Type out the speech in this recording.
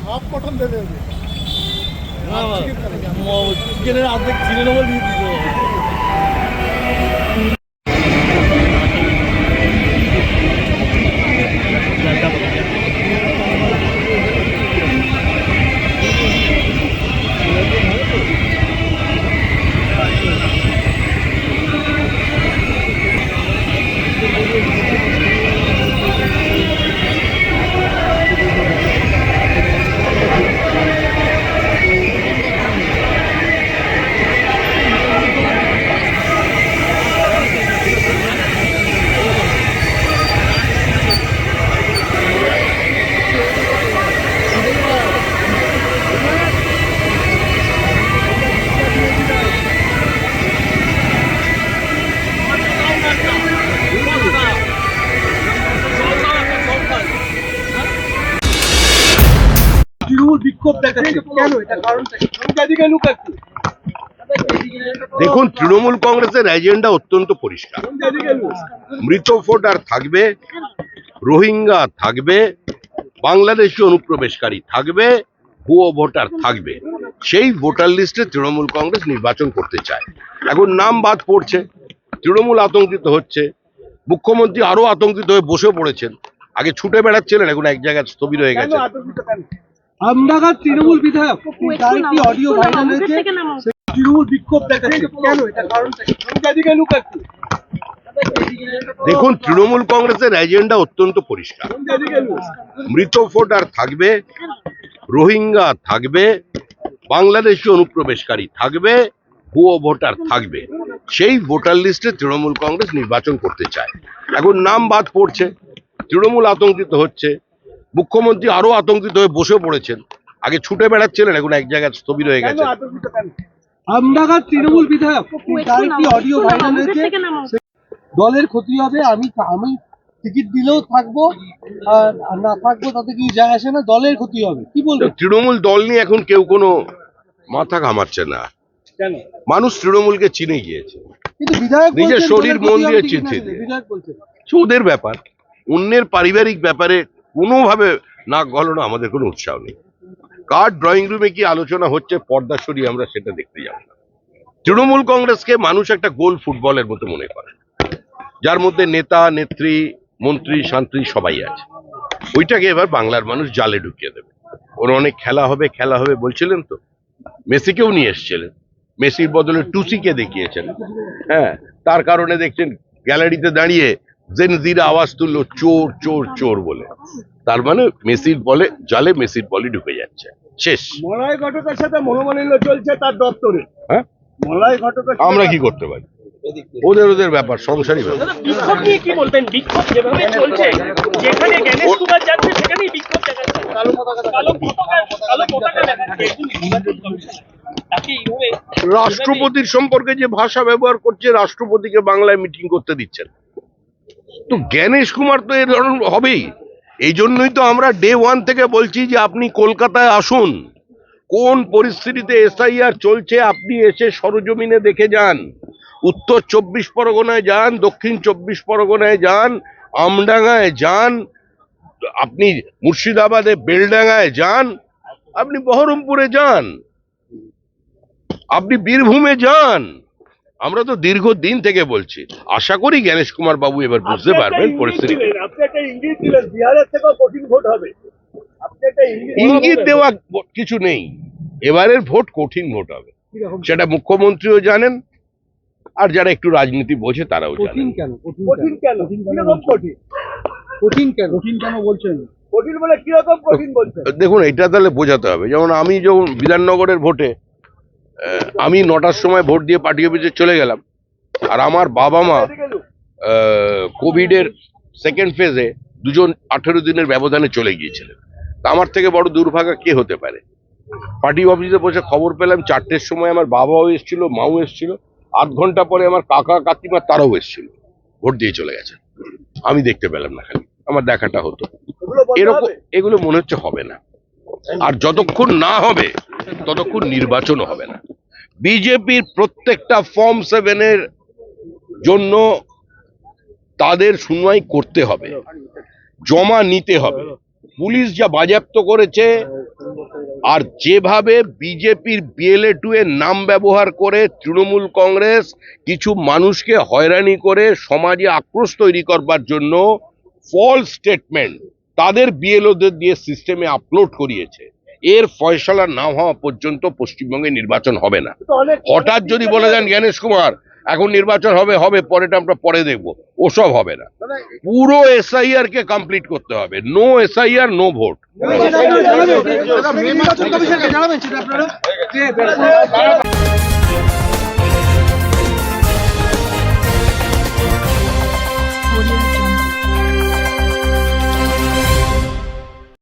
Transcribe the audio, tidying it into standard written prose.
Half mutton দেবে চিকেনের অর্ধেক চিনে নেবো দিয়ে দিতে বিক্ষোভ দেখাচ্ছে কেন এটা কারণটা দেখুন, তৃণমূল কংগ্রেসের এজেন্ডা অত্যন্ত পরিষ্কার। মৃত ভোটার থাকবে, রোহিঙ্গা থাকবে, বাংলাদেশি অনুপ্রবেশকারী থাকবে, ভুয়ো ভোটার থাকবে। সেই ভোটার লিস্টে তৃণমূল কংগ্রেস নির্বাচন করতে চায়। এখন নাম বাদ পড়ছে, তৃণমূল আতঙ্কিত হচ্ছে, মুখ্যমন্ত্রী আরো আতঙ্কিত হয়ে বসে পড়েছেন। আগে ছুটে বেড়াচ্ছিলেন, এখন এক জায়গায় স্থবির হয়ে গেছে। আমডাঙ্গার তৃণমূল বিধায়ক তার কি অডিও ভাইরাল হয়েছে, তৃণমূল বিক্ষোভ দেখাচ্ছে কেন এটা কারণটা দেখুন, তৃণমূল কংগ্রেসের এজেন্ডা অত্যন্ত পরিষ্কার। মৃত ভোটার থাকবে, রোহিঙ্গা থাকবে, বাংলাদেশি অনুপ্রবেশকারী থাকবে, ভুয়ো ভোটার থাকবে। সেই ভোটার লিস্টে তৃণমূল কংগ্রেস নির্বাচন করতে চায়। এখন নাম বাদ পড়ছে, তৃণমূল আতঙ্কিত হচ্ছে, মুখ্যমন্ত্রী আরো আতঙ্কিত হয়ে বসে পড়েছেন। আগে ছুটে বেড়াচ্ছিলেন, এখন এক জায়গায় স্থবির হয়ে গেছে। আমডাঙ্গার তৃণমূল বিধায়ক তার কি অডিও ভাইরাল হয়েছে, দলের ক্ষতি হবে, আমি টিকিট দিলেও থাকবো আর না থাকবো তাতে কি যায় আসে না, দলের ক্ষতি হবে, কি বলবো? তৃণমূল দল নিয়ে এখন কেউ কোনো মাথা ঘামাচ্ছে না। কেন? মানুষ তৃণমূলকে চিনে গিয়েছে, কিন্তু বিধায়ক নিজের শরীর মন দিয়ে চিনছে। বিধায়ক বলছেন ওদের ব্যাপার, অন্যের পারিবারিক ব্যাপারে কোনোভাবে নাক গলানো আমাদের কোনো উৎসাহ নেই। কার ড্রয়িং রুমে কি আলোচনা হচ্ছে পর্দা সরিয়ে আমরা সেটা দেখতে যাব না। তৃণমূল কংগ্রেসকে মানুষ একটা গোল ফুটবলের মতো মনে করে, যার মধ্যে নেতা নেত্রী মন্ত্রী শান্ত্রী সবাই আছে। ওইটাকে এবার বাংলার মানুষ জালে ঢুকিয়ে দেবে। ওর অনেক খেলা হবে বলছিলেন তো, মেসিকেও নিয়ে এসছিলেন, মেসির বদলে টুসিকে দেখিয়েছেন। হ্যাঁ, তার কারণে দেখছেন গ্যালারিতে দাঁড়িয়ে জেনজিরা আওয়াজ তুললো চোর চোর চোর বলে। তার মানে মেসির বলে জালে মেসির বলে ঢুকে যাচ্ছে, শেষ। মলয় ঘটকের সাথে মনোমালিন্য চলছে তার দপ্তরে। হ্যাঁ, মলয় ঘটকের আমরা কি করতে পারি? ওদের ব্যাপার, সংসারী ব্যাপার। বিক্ষোভ নিয়ে কি বলবেন? বিক্ষোভ যেভাবে চলছে, যেখানে জ্ঞানেশ কুমার যাচ্ছে সেখানেই বিক্ষোভ দেখাচ্ছে, কালো পতাকা দেখাচ্ছে। রাষ্ট্রপতির সম্পর্কে যে ভাষা ব্যবহার করছে, রাষ্ট্রপতিকে বাংলায় মিটিং করতে দিচ্ছেন তো জ্ঞানেশ কুমার তো এ ধরনের হবেই। এই জন্যই তো আমরা ডে 1 থেকে বলছি যে আপনি কলকাতায় আসুন, কোন পরিস্থিতিতে এসআইআর চলছে আপনি এসে সরজমিনে দেখে যান। উত্তর 24 পরগনায় যান, দক্ষিণ 24 পরগনায় যান, আমডাঙ্গায় যান, আপনি মুর্শিদাবাদে বেলডাঙ্গায় যান, আপনি বহরমপুরে যান, আপনি বীরভূমে যান। আমরা তো দীর্ঘদিন থেকে বলছি, আশা করি জ্ঞানেশ কুমার বাবু এবার বুঝতে পারবেন পরিস্থিতি। ইঙ্গিত দেওয়া কিছু নেই, এবারের ভোট কঠিন ভোট হবে, সেটা মুখ্যমন্ত্রীও জানেন, আর যারা একটু রাজনীতি বোঝে তারাও জানেন। দেখুন, এটা তাহলে বোঝাতে হবে। যেমন আমি যখন বিধাননগরের ভোটে আমি 9টার সময় ভোট দিয়ে পার্টি অফিসে চলে গেলাম, আর আমার বাবা মা কোভিডের সেকেন্ড ফেজে দুজন 18 দিনের ব্যবধানে চলে গিয়েছিলেন। আমার থেকে বড় দুর্ভাগা কে হতে পারে? পার্টি অফিসে বসে খবর পেলাম 4টের সময় আমার বাবাও এসেছিল, মাও এসেছিল, আধ ঘন্টা পরে আমার কাকা কাকিমা তারাও এসেছিল, ভোট দিয়ে চলে গেছে। আমি দেখতে পেলাম না, খালি আমার দেখাটা হতো। এরকম এগুলো মনে হচ্ছে হবে না, আর যতক্ষণ না হবে ততক্ষণ নির্বাচন হবে না। বিজেপির প্রত্যেকটা ফর্ম 7-এর জন্য তাদের শুনানি করতে হবে, জমা নিতে হবে। পুলিশ যা বাজেয়াপ্ত করেছে, আর যেভাবে বিজেপির BLA-2 এর নাম ব্যবহার করে তৃণমূল কংগ্রেস কিছু মানুষকে হয়রানি করে সমাজে আক্রোশ তৈরি করবার জন্য ফলস স্টেটমেন্ট তাদের BLO-দের দিয়ে সিস্টেমে আপলোড করিয়েছে, এর ফয়সালা না হওয়া পর্যন্ত পশ্চিমবঙ্গে নির্বাচন হবে না। হঠাৎ যদি বলে দেন জ্ঞানেশ কুমার এখন নির্বাচন হবে, হবে পরেটা আমরা পরে দেখব, ওসব হবে না। পুরো SIR কে কমপ্লিট করতে হবে। No SIR, no vote. নির্বাচন কমিশনকে জানাবেন সেটা আপনারা